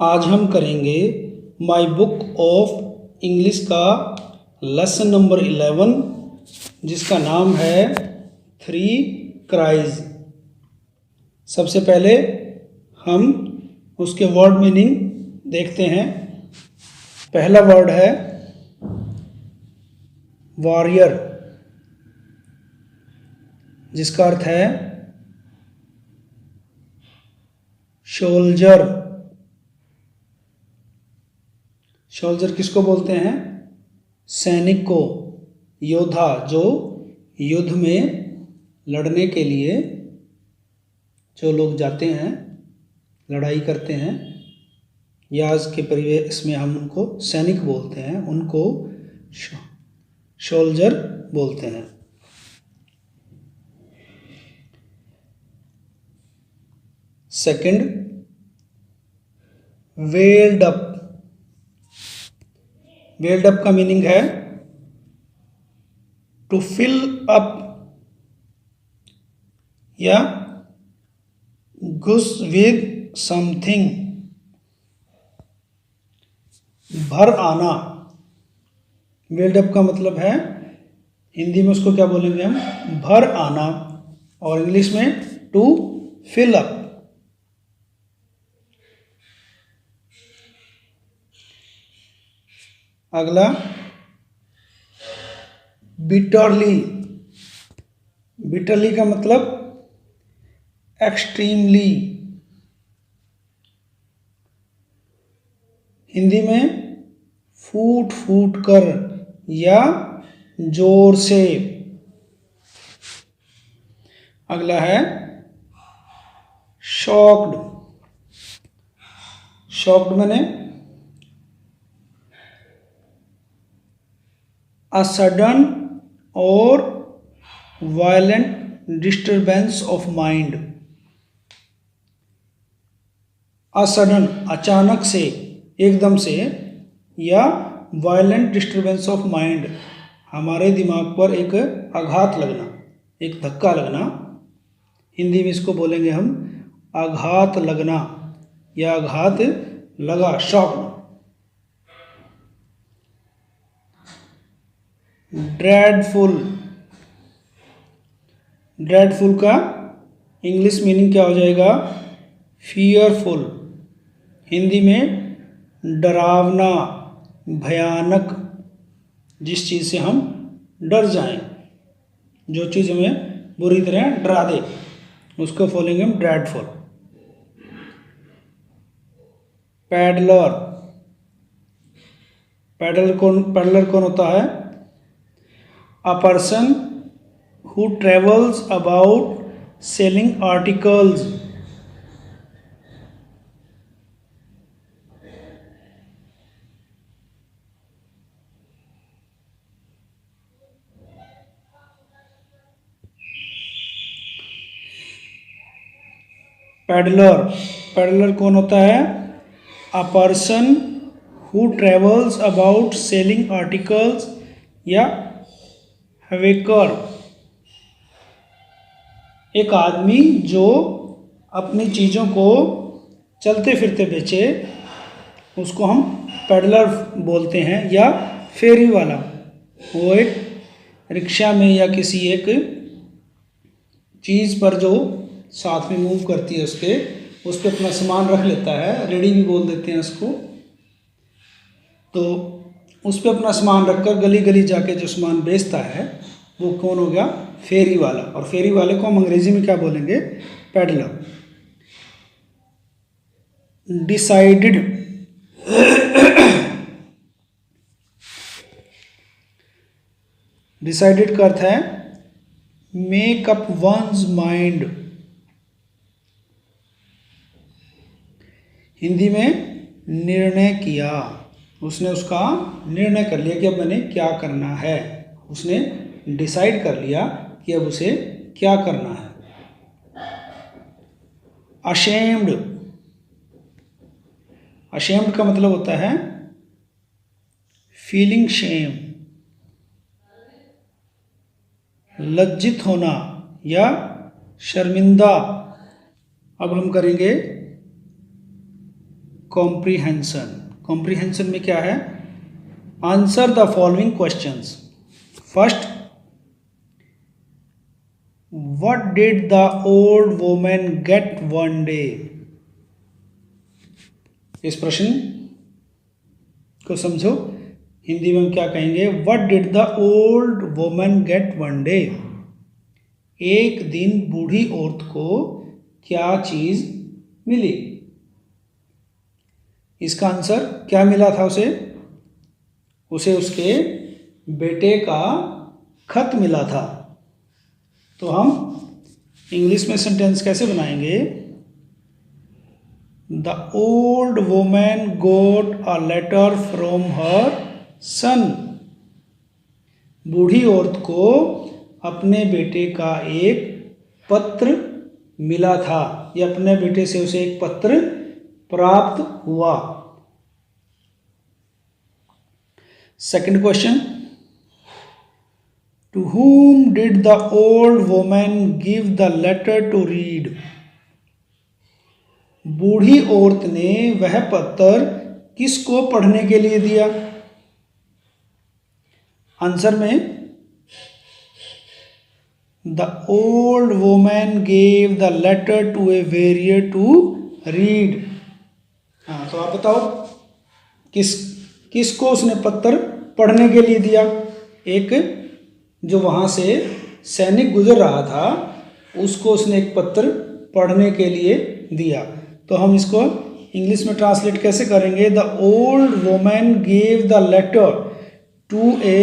आज हम करेंगे माई बुक ऑफ इंग्लिश का लेसन नंबर 11 जिसका नाम है थ्री क्राइज। सबसे पहले हम उसके वर्ड मीनिंग देखते हैं। पहला वर्ड है वॉरियर, जिसका अर्थ है सोल्जर। सोल्जर किसको बोलते हैं? सैनिक को, योद्धा, जो युद्ध में लड़ने के लिए जो लोग जाते हैं, लड़ाई करते हैं, या आज के परिवेश में हम उनको सैनिक बोलते हैं, उनको सोल्जर बोलते हैं। Second, weld up. Weld up का मीनिंग है टू फिल अप या गुस विद समथिंग, भर आना। वेल्ड अप का मतलब है, हिंदी में उसको क्या बोलेंगे हम? भर आना, और इंग्लिश में टू फिल अप। अगला बिटरली। बिटरली का मतलब एक्सट्रीमली। हिंदी में फूट फूट कर या जोर से। अगला है शॉक्ड। शॉक्ड माने a sudden or violent disturbance of mind। a sudden अचानक से, एकदम से, या violent disturbance of mind हमारे दिमाग पर एक आघात लगना, एक धक्का लगना। हिंदी में इसको बोलेंगे हम आघात लगना या आघात लगा, शॉक। ड्रेडफुल। ड्रेडफुल का इंग्लिश मीनिंग क्या हो जाएगा? फियरफुल। हिंदी में डरावना, भयानक, जिस चीज़ से हम डर जाएं, जो चीज़ हमें बुरी तरह डरा दे, उसको बोलेंगे हम ड्रेडफुल। पैडलर। पैडलर कौन होता है? A person who travels about selling articles। Peddler. Peddler कौन होता है? A person who travels about selling articles या हवेकर, एक आदमी जो अपनी चीज़ों को चलते फिरते बेचे, उसको हम पैडलर बोलते हैं। या फेरी वाला, वो एक रिक्शा में या किसी एक चीज़ पर जो साथ में मूव करती है, उस पर अपना सामान रख लेता है, रेडी भी बोल देते हैं उसको। तो उस पर अपना सामान रखकर गली गली जाके जो सामान बेचता है, वो कौन हो गया? फेरी वाला। और फेरी वाले को हम अंग्रेजी में क्या बोलेंगे? पैडलर। डिसाइडेड। डिसाइडेड का अर्थ है make up once mind. Hindi में निर्णय किया, उसने उसका निर्णय कर लिया कि अब मैंने क्या करना है। उसने डिसाइड कर लिया कि अब उसे क्या करना है। अशेम्ड। अशेम्ड का मतलब होता है फीलिंग शेम, लज्जित होना या शर्मिंदा। अब हम करेंगे कॉम्प्रीहेंशन। कॉम्प्रीहेंशन में क्या है? Answer the following questions. First, what did the old woman get one day? इस प्रश्न को समझो। हिंदी में हम क्या कहेंगे? What did the old woman get one day? एक दिन बूढ़ी औरत को क्या चीज मिली? इसका आंसर क्या मिला था उसे? उसे उसके बेटे का खत मिला था। तो हम इंग्लिश में सेंटेंस कैसे बनाएंगे? The old woman got a letter from her son. बूढ़ी औरत को अपने बेटे का एक पत्र मिला था, या अपने बेटे से उसे एक पत्र प्राप्त हुआ। Second question, to whom did the old woman give the letter to read? बूढ़ी औरत ने वह पत्र किसको पढ़ने के लिए दिया? आंसर में the old woman gave the letter to a warrior to read. हाँ, तो आप बताओ किसको उसने पत्र पढ़ने के लिए दिया? एक जो वहाँ से सैनिक गुजर रहा था, उसको उसने एक पत्र पढ़ने के लिए दिया। तो हम इसको इंग्लिश में ट्रांसलेट कैसे करेंगे? The old woman gave the letter to a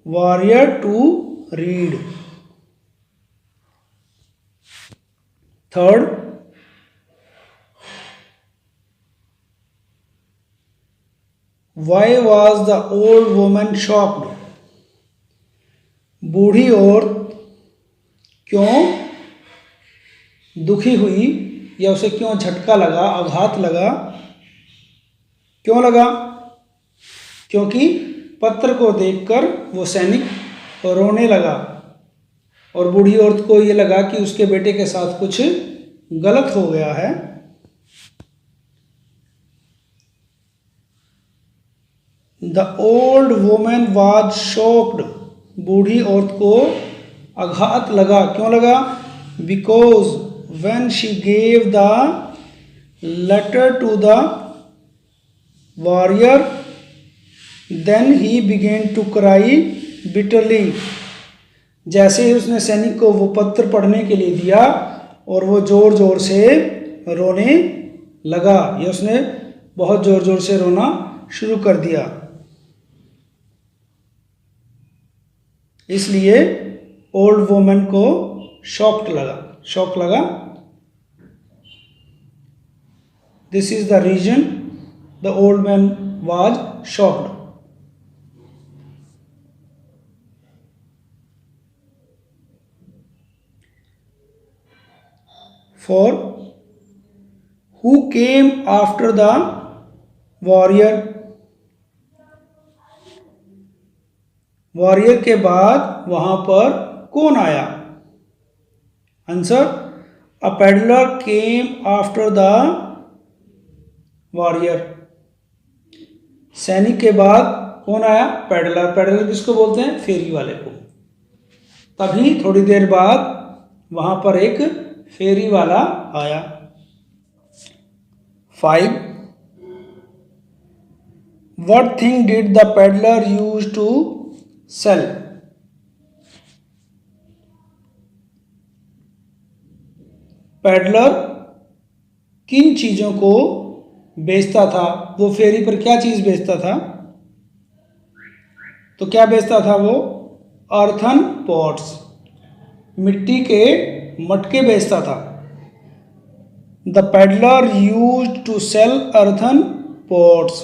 warrior to read. Third, why was the old woman shocked? बूढ़ी औरत क्यों दुखी हुई, या उसे क्यों झटका लगा, आघात लगा? क्यों लगा? क्योंकि पत्र को देखकर वो सैनिक रोने लगा, और बूढ़ी औरत को ये लगा कि उसके बेटे के साथ कुछ गलत हो गया है। The old woman was shocked. बूढ़ी औरत को आघात लगा। क्यों लगा? Because when she gave the letter to the warrior then he began to cry bitterly. जैसे ही उसने सैनिक को वो पत्र पढ़ने के लिए दिया, और वो जोर जोर से रोने लगा, या उसने बहुत जोर जोर से रोना शुरू कर दिया। इसलिए ओल्ड वुमन को शॉक लगा। This is the reason the old man was shocked. For who came after the warrior? Warrior के बाद वहां पर कौन आया? Answer, a peddler came after the warrior. सैनिक के बाद कौन आया? पेडलर। पेडलर किसको बोलते हैं? फेरी वाले को। तभी थोड़ी देर बाद वहां पर एक फेरी वाला आया। 5, what thing did the peddler use to sell? Peddler किन चीजों को बेचता था? वो फेरी पर क्या चीज बेचता था? तो क्या बेचता था वो? अर्थन पॉट्स, मिट्टी के मटके बेचता था। The peddler used to sell earthen pots.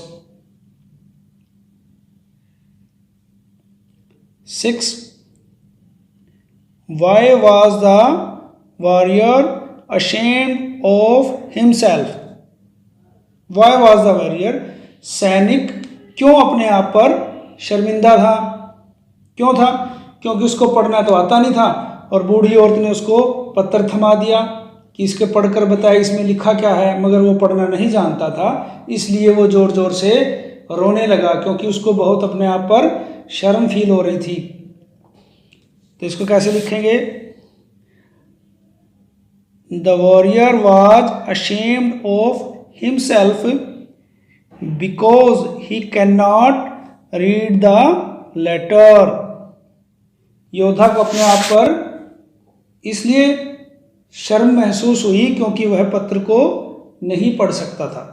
6, why was the warrior ashamed of himself? Why was the warrior? सैनिक क्यों अपने आप पर शर्मिंदा था? क्यों था? क्योंकि उसको पढ़ना तो आता नहीं था, और बूढ़ी औरत ने उसको पत्थर थमा दिया। कि इसके पढ़कर बताए इसमें लिखा क्या है, मगर वो पढ़ना नहीं जानता था, इसलिए वो ज़ोर ज़ोर से रोने लगा क्योंकि उसको बहुत अपने आप पर शर्म फील हो रही थी। तो इसको कैसे लिखेंगे? The warrior was ashamed of himself because he can not read the letter. योद्धा को अपने आप पर इसलिए शर्म महसूस हुई क्योंकि वह पत्र को नहीं पढ़ सकता था।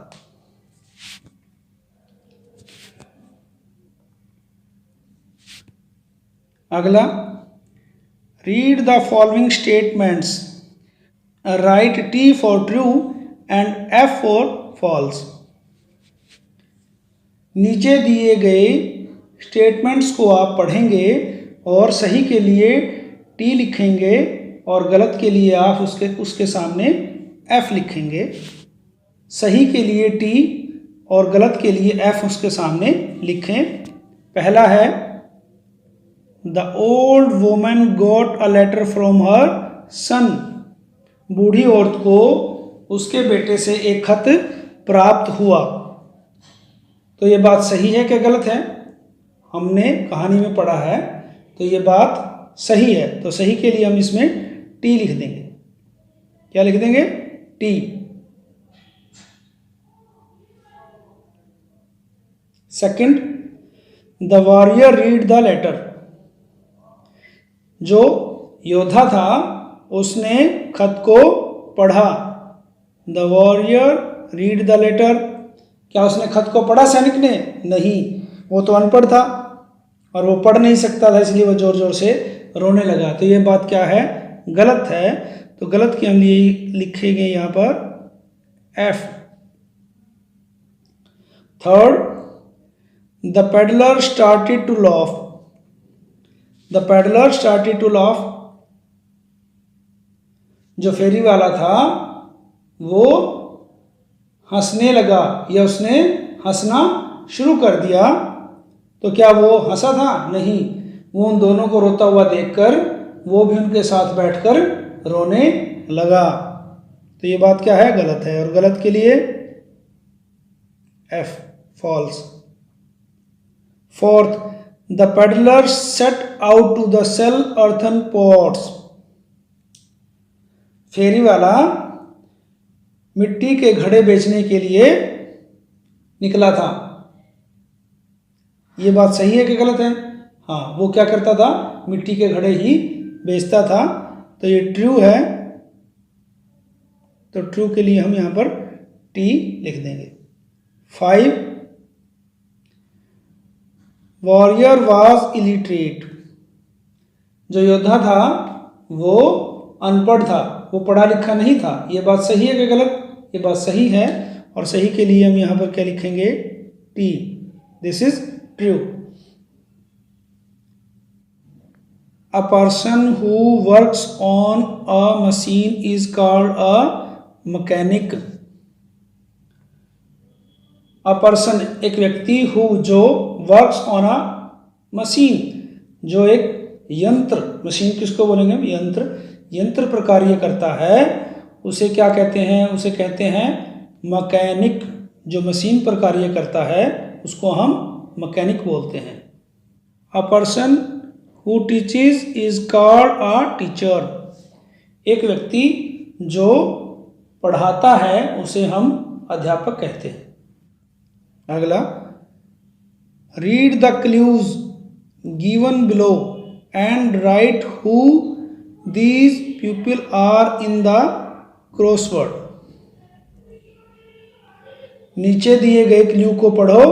अगला, read the following statements, write T for true and F for false. नीचे दिए गए स्टेटमेंट्स को आप पढ़ेंगे और सही के लिए T लिखेंगे और गलत के लिए आप उसके सामने F लिखेंगे। सही के लिए T और गलत के लिए F उसके सामने लिखें। पहला है, the old woman got a letter from her son. बूढ़ी औरत को उसके बेटे से एक खत प्राप्त हुआ। तो ये बात सही है कि गलत है? हमने कहानी में पढ़ा है तो ये बात सही है, तो सही के लिए हम इसमें T लिख देंगे। क्या लिख देंगे? T। Second, the warrior read the letter. जो योद्धा था उसने खत को पढ़ा। The warrior read the letter. क्या उसने खत को पढ़ा सैनिक ने? नहीं, वो तो अनपढ़ था और वो पढ़ नहीं सकता था, इसलिए वो जोर जोर से रोने लगा। तो ये बात क्या है? गलत है। तो गलत के हम लिए लिखेंगे यहाँ पर F। Third, the peddler started to laugh. The peddler started to laugh. जो फेरी वाला था वो हंसने लगा या उसने हंसना शुरू कर दिया। तो क्या वो हंसा था? नहीं, वो उन दोनों को रोता हुआ देखकर वो भी उनके साथ बैठकर रोने लगा। तो ये बात क्या है? गलत है। और गलत के लिए F, false. Fourth, the pedlar set out to the sell earthen pots. फेरी वाला मिट्टी के घड़े बेचने के लिए निकला था। ये बात सही है कि गलत है? हाँ, वो क्या करता था? मिट्टी के घड़े ही बेचता था। तो ये ट्रू है। तो ट्रू के लिए हम यहाँ पर T लिख देंगे। 5, वॉरियर वॉज इलिटरेट। जो योद्धा था वो अनपढ़ था, वो पढ़ा लिखा नहीं था। ये बात सही है कि गलत? ये बात सही है और सही के लिए हम यहाँ पर क्या लिखेंगे? T। This is true. A person who works on a machine is called a mechanic. A person, एक व्यक्ति, who, जो, works on a machine, जो एक यंत्र, मशीन किसको बोलेंगे? यंत्र पर कार्य करता है, उसे क्या कहते हैं? उसे कहते हैं मैकेनिक। जो मशीन पर कार्य करता है उसको हम मैकेनिक बोलते हैं। A person who teaches is called a teacher. एक व्यक्ति जो पढ़ाता है उसे हम अध्यापक कहते हैं। अगला, read the clues given below and write who these people are in the crossword. नीचे दिए गए क्लू को पढ़ो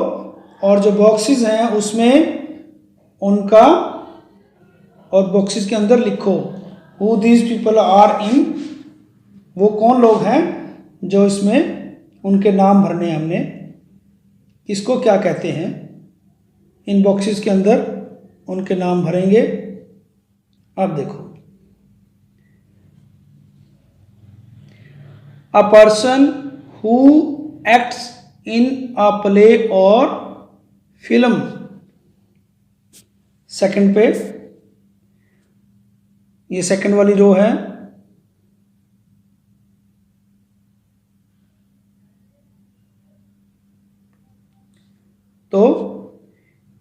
और जो बॉक्सेस हैं उसमें उनका, और बॉक्सेस के अंदर लिखो who these people are in. वो कौन लोग हैं जो इसमें उनके नाम भरने हैं हमने। इसको क्या कहते हैं? इन बॉक्सेस के अंदर उनके नाम भरेंगे। अब देखो, अ person who acts in a play और फिल्म। सेकंड पे, ये सेकंड वाली रो है।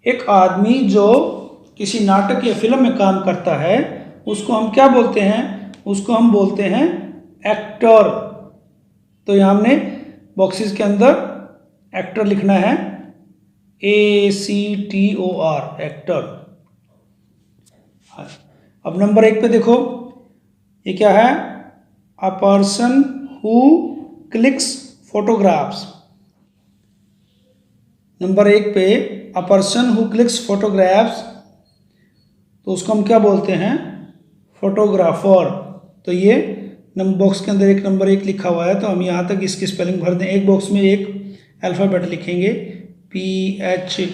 एक आदमी जो किसी नाटक या फिल्म में काम करता है उसको हम क्या बोलते हैं? उसको हम बोलते हैं एक्टर। तो यहाँ हमने बॉक्सेस के अंदर एक्टर लिखना है, ACTOR, एक्टर। अब नंबर 1 पे देखो, ये क्या है? A person who clicks photographs. Number 1 पे अ पर्सन हु क्लिक्स फोटोग्राफ्स, तो उसको हम क्या बोलते हैं? फोटोग्राफर। तो ये नंबर बॉक्स के अंदर एक नंबर 1 लिखा हुआ है, तो हम यहाँ तक इसकी स्पेलिंग भर दें। एक बॉक्स में एक अल्फ़ाबेट लिखेंगे, PHOTO,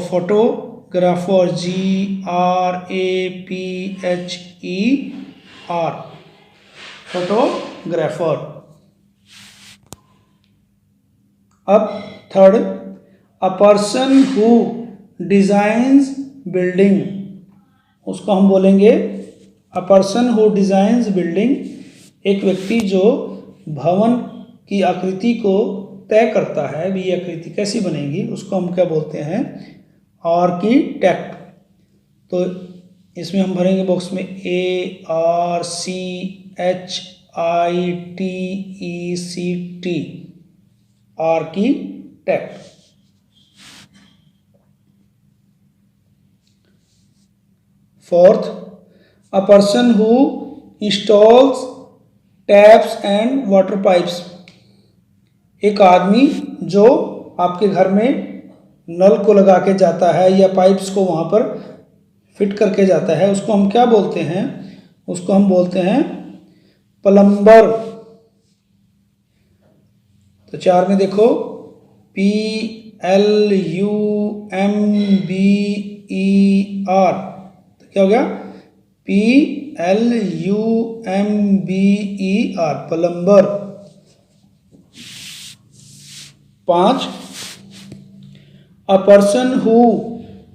फोटोग्राफर, GRAPHER, फोटोग्राफर। अब third, a person who designs building, उसको हम बोलेंगे अ पर्सन हु डिजाइंस बिल्डिंग। एक व्यक्ति जो भवन की आकृति को तय करता है, भी ये आकृति कैसी बनेगी, उसको हम क्या बोलते हैं? आर्किटेक्ट। तो इसमें हम भरेंगे बॉक्स में ARCHITECT, architect. Fourth, a person who installs taps and water pipes. एक आदमी जो आपके घर में नल को लगा के जाता है या पाइप्स को वहाँ पर फिट करके जाता है, उसको हम क्या बोलते हैं? उसको हम बोलते हैं प्लम्बर। तो 4 में देखो, PLUMBER, तो क्या हो गया? PLUMBER, plumber. 5, a person who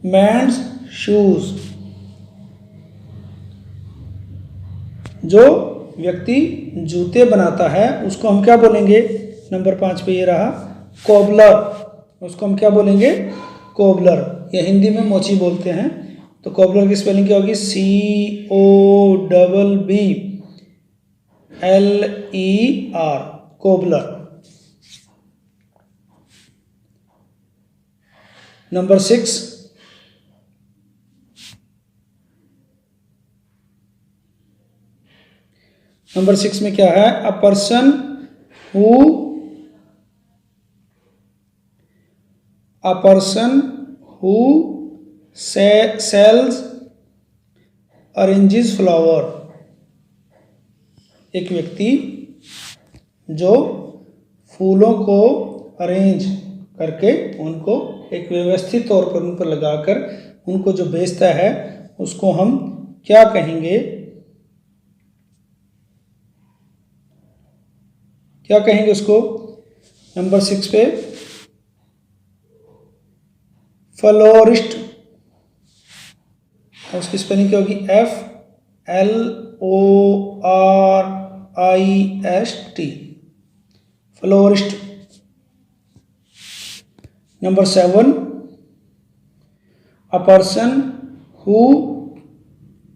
mends shoes. जो व्यक्ति जूते बनाता है उसको हम क्या बोलेंगे? नंबर 5 पे ये रहा, कोबलर। उसको हम क्या बोलेंगे? कोबलर, या हिंदी में मोची बोलते हैं। तो कोबलर की स्पेलिंग क्या होगी? COBBLER, cobbler. नंबर 6, नंबर 6 में क्या है? A person who sells arranges flower. एक व्यक्ति जो फूलों को अरेंज करके उनको एक व्यवस्थित तौर पर उन पर लगाकर उनको जो बेचता है उसको हम क्या कहेंगे? क्या कहेंगे उसको? नंबर 6 पे फ्लोरिस्ट। उसकी स्पेलिंग क्या होगी? FLORIST, florist. Number 7, a person who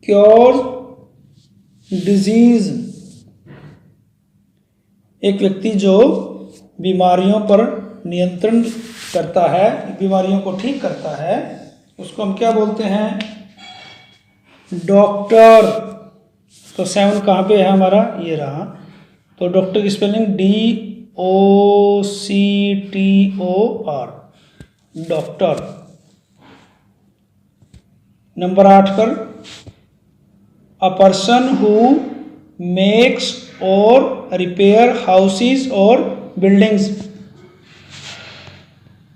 cures disease. एक व्यक्ति जो बीमारियों पर नियंत्रण करता है, बीमारियों को ठीक करता है, उसको हम क्या बोलते हैं? डॉक्टर। तो 7 कहाँ पे है हमारा? ये रहा। तो डॉक्टर की स्पेलिंग DOCTOR, डॉक्टर। नंबर 8 पर, अ पर्सन हु मेक्स और रिपेयर हाउसेस और बिल्डिंग्स।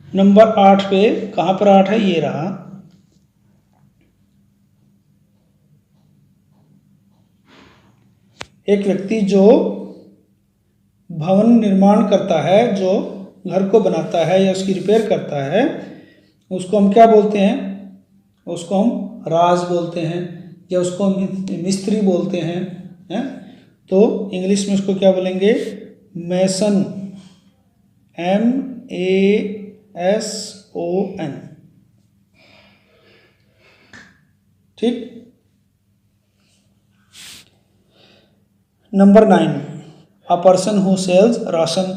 नंबर 8 पे कहाँ पर 8 है? ये रहा। एक व्यक्ति जो भवन निर्माण करता है, जो घर को बनाता है या उसकी रिपेयर करता है, उसको हम क्या बोलते हैं? उसको हम राज बोलते हैं या उसको मिस्त्री बोलते हैं, तो इंग्लिश में उसको क्या बोलेंगे? Mason, SON। ठीक। Number 9, a person who sells ration.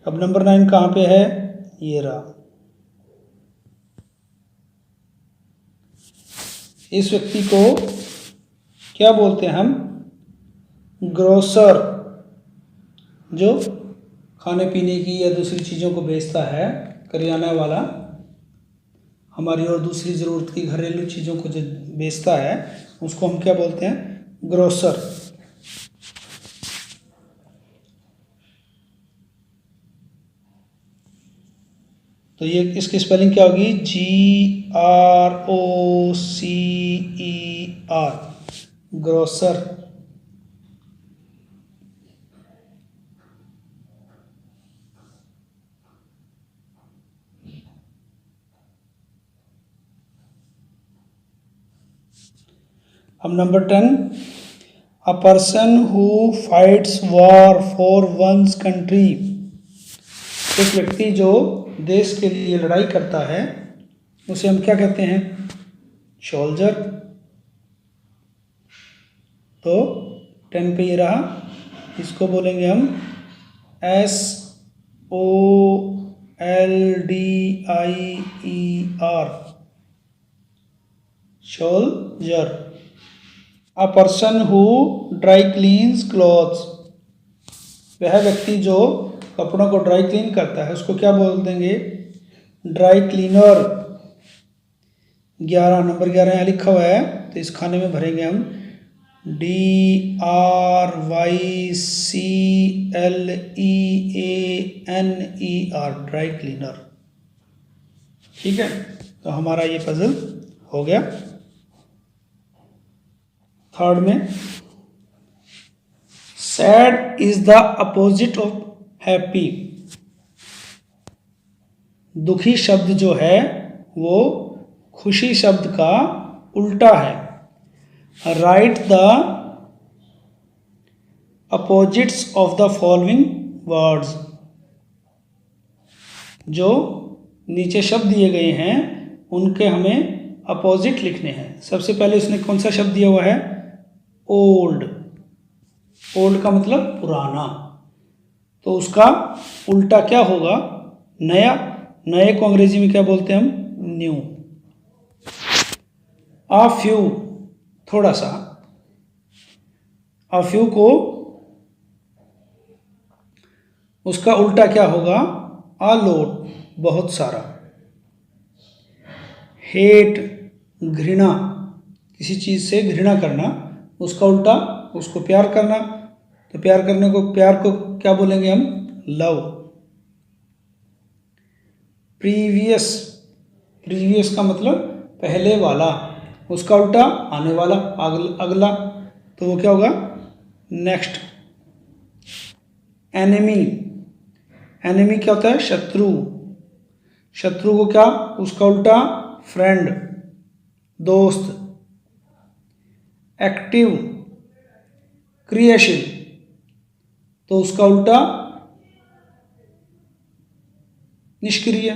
अब नंबर 9 कहाँ पे है? ये रहा। इस व्यक्ति को क्या बोलते हैं हम? ग्रोसर, जो खाने पीने की या दूसरी चीज़ों को बेचता है, करियाना वाला, हमारी और दूसरी ज़रूरत की घरेलू चीज़ों को जो बेचता है उसको हम क्या बोलते हैं? ग्रोसर। तो ये इसकी स्पेलिंग क्या होगी? GROCER, grocer. अब number 10, a person who fights war for one's country. एक व्यक्ति जो देश के लिए लड़ाई करता है उसे हम क्या कहते हैं? सोल्जर। तो 10 पे ये रहा, इसको बोलेंगे हम SOLDIER, soldier. A person who dry cleans clothes. वह व्यक्ति जो कपड़ों को ड्राई क्लीन करता है उसको क्या बोल देंगे? Dry cleaner. 11, नंबर 11 यहाँ लिखा हुआ है, तो इस खाने में भरेंगे हम DRYCLEANER, ड्राई क्लीनर। ठीक है, तो हमारा ये पजल हो गया। थर्ड में, sad is the opposite of happy. दुखी शब्द जो है वो खुशी शब्द का उल्टा है। Right the opposites of the following words. जो नीचे शब्द दिए गए हैं उनके हमें अपोजिट लिखने हैं। सबसे पहले उसने कौन सा शब्द दिया हुआ है? ओल्ड। ओल्ड का मतलब पुराना, तो उसका उल्टा क्या होगा? नया। नए को अंग्रेजी में क्या बोलते हैं हम? न्यू। आ फ्यू, थोड़ा सा। आ फ्यू को उसका उल्टा क्या होगा? आ लोट, बहुत सारा। हेट, घृणा, किसी चीज़ से घृणा करना, उसका उल्टा उसको प्यार करना। तो प्यार करने को, प्यार को क्या बोलेंगे हम? लव। प्रीवियस, प्रीवियस का मतलब पहले वाला, उसका उल्टा आने वाला, अगला, तो वो क्या होगा? नेक्स्ट। एनिमी, एनिमी क्या होता है? शत्रु। शत्रु को क्या? उसका उल्टा फ्रेंड, दोस्त। एक्टिव, क्रियाशील, तो उसका उल्टा निष्क्रिय।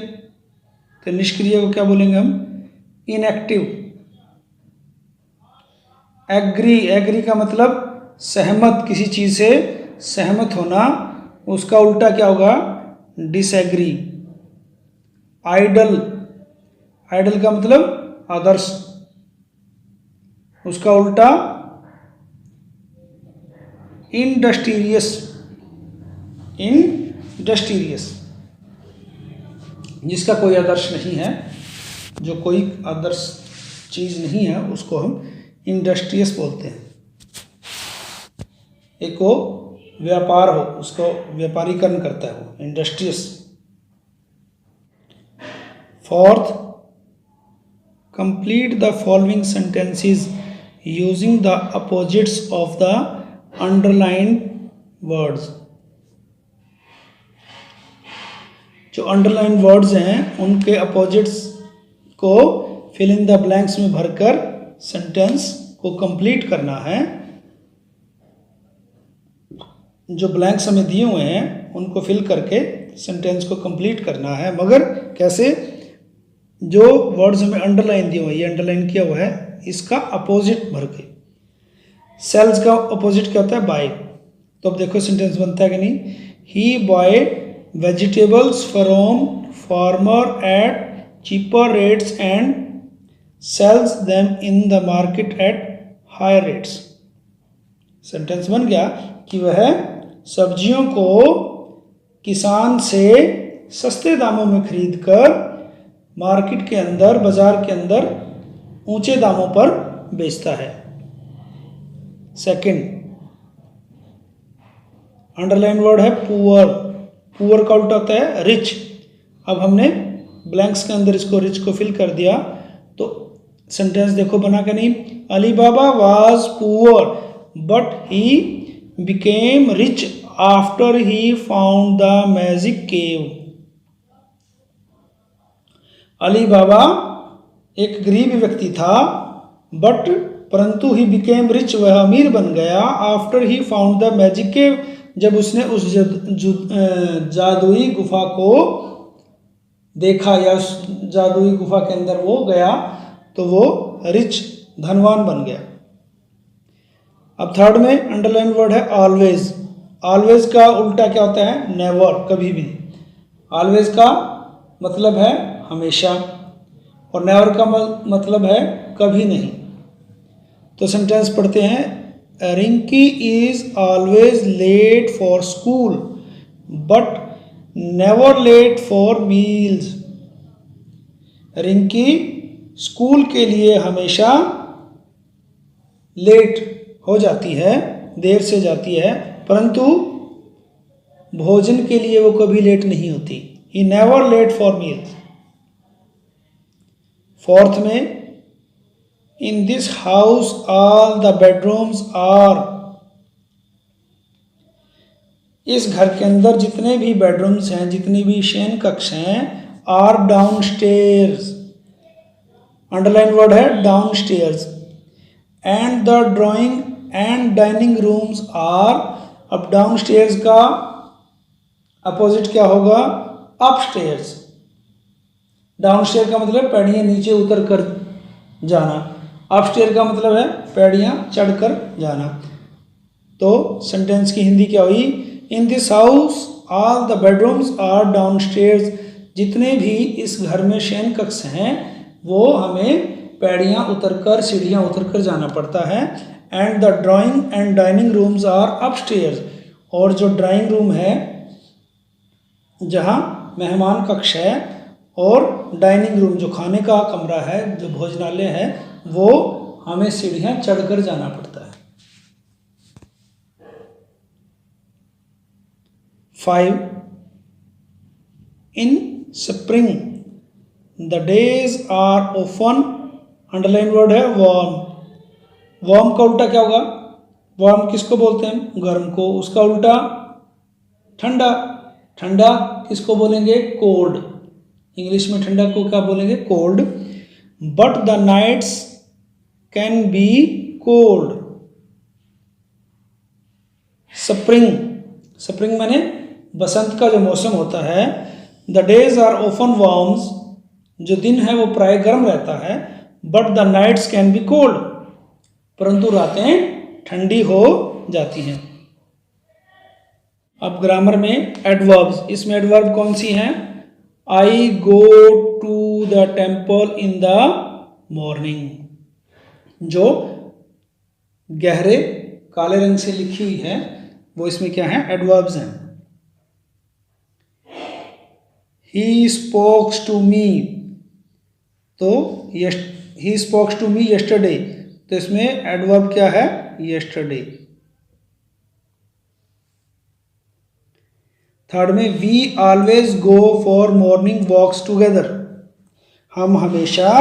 तो निष्क्रिय को क्या बोलेंगे हम? इनएक्टिव। एग्री, एग्री का मतलब सहमत, किसी चीज़ से सहमत होना, उसका उल्टा क्या होगा? डिसएग्री। आइडल, आइडल का मतलब आदर्श, उसका उल्टा इंडस्ट्रियस, इंडस्ट्रियस, जिसका कोई आदर्श नहीं है, जो कोई आदर्श चीज़ नहीं है उसको हम इंडस्ट्रियस बोलते हैं। एक को व्यापार हो, उसको व्यापारीकरण करता है वो, industrious. Fourth, complete the following sentences using the opposites of the underlined words. जो अंडरलाइन वर्ड्स हैं उनके अपोजिट्स को फिल इन द ब्लैंक्स में भरकर सेंटेंस को कंप्लीट करना है। जो ब्लैंक्स हमें दिए हुए हैं उनको फिल करके सेंटेंस को कंप्लीट करना है, मगर कैसे? जो वर्ड्स हमें अंडरलाइन दिए हुए हैं, ये अंडरलाइन किया हुआ है, इसका अपोजिट भर के। सेल्स का अपोजिट क्या होता है? बाय। तो अब देखो सेंटेंस बनता है कि नहीं। He buy vegetables from farmer at cheaper rates and sells them in the market at higher rates. Sentence बन गया कि वह सब्जियों को किसान से सस्ते दामों में खरीदकर मार्केट के अंदर, बाजार के अंदर ऊंचे दामों पर बेचता है। सेकंड अंडरलाइन वर्ड है पुअर। पुअर का उल्टा होता है रिच। अब हमने ब्लैंक्स के अंदर इसको रिच को फिल कर दिया, तो सेंटेंस देखो बना के नहीं। Ali Baba was poor but he became rich after he found the magic cave. Ali Baba एक गरीब व्यक्ति था, बट परंतु ही बिकेम रिच, वह अमीर बन गया, after he found the magic cave, जब उसने उस जादुई गुफा को देखा या उस जादुई गुफा के अंदर वो गया, तो वो रिच, धनवान बन गया। अब थर्ड में अंडरलाइन वर्ड है ऑलवेज। ऑलवेज का उल्टा क्या होता है? नेवर, कभी भी। ऑलवेज का मतलब है हमेशा और नेवर का मतलब है कभी नहीं। तो सेंटेंस पढ़ते हैं। Rinki is always late for school but never late for meals. Rinki school के लिए हमेशा लेट हो जाती है, देर से जाती है, परंतु भोजन के लिए वो कभी लेट नहीं होती। He never late for meals. Fourth में in this house all the bedrooms are. इस घर के अंदर जितने भी बेडरूम्स हैं, जितनी भी शयन कक्ष हैं, are downstairs. Underline word है downstairs. And the drawing and dining rooms are. अब डाउन स्टेयर्स का अपोजिट क्या होगा? Up stairs. डाउन स्टेयर का मतलब पैड़ियाँ नीचे उतर कर जाना, अप स्टेयर का मतलब है पैड़ियाँ चढ़कर जाना। तो सेंटेंस की हिंदी क्या हुई? In this house all the bedrooms are downstairs. जितने भी इस घर में शयन कक्ष हैं वो हमें पैड़ियाँ उतरकर, सीढ़ियाँ उतरकर जाना पड़ता है। And the drawing and dining rooms are upstairs. और जो ड्राइंग रूम है जहाँ मेहमान कक्ष है, और डाइनिंग रूम जो खाने का कमरा है, जो भोजनालय है, वो हमें सीढ़ियाँ चढ़कर जाना पड़ता है। 5 in spring the days are often. Underline word है वार्म। वार्म का उल्टा क्या होगा? वार्म किसको बोलते हैं? गर्म को। उसका उल्टा ठंडा। ठंडा किसको बोलेंगे? कोल्ड। इंग्लिश में ठंडा को क्या बोलेंगे? Cold. But the nights can be cold. Spring, spring माने बसंत का जो मौसम होता है। The days are often warms, जो दिन है वो प्राय गर्म रहता है। But the nights can be cold, परंतु रातें ठंडी हो जाती हैं। अब ग्रामर में एडवर्ब्स। इसमें एडवर्ब कौन सी हैं? I go to the temple in the morning, जो गहरे काले रंग से लिखी हुई है वो इसमें क्या है? एडवर्ब्स हैं। ही स्पोक्स टू मी, तो he spokes to me yesterday, तो इसमें एडवर्ब क्या है? यस्टरडे। थर्ड में we always go for morning walks together. हम हमेशा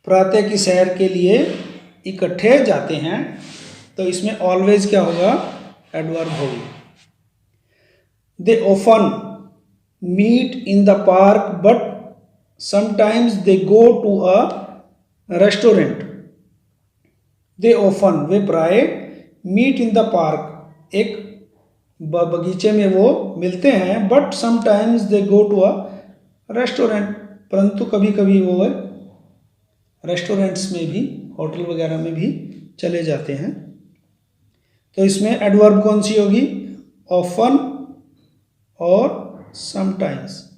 प्रातः की सैर के लिए इकट्ठे जाते हैं, तो इसमें ऑलवेज क्या होगा? एडवर्ब होगी। They often meet in the park but sometimes they go to a restaurant. They often, वे प्राय, मीट इन द पार्क, एक बगीचे में वो मिलते हैं, but sometimes they go to a restaurant, परंतु कभी कभी वो रेस्टोरेंट्स में भी, होटल वगैरह में भी चले जाते हैं। तो इसमें एडवर्ब कौन सी होगी? ऑफन और समटाइम्स।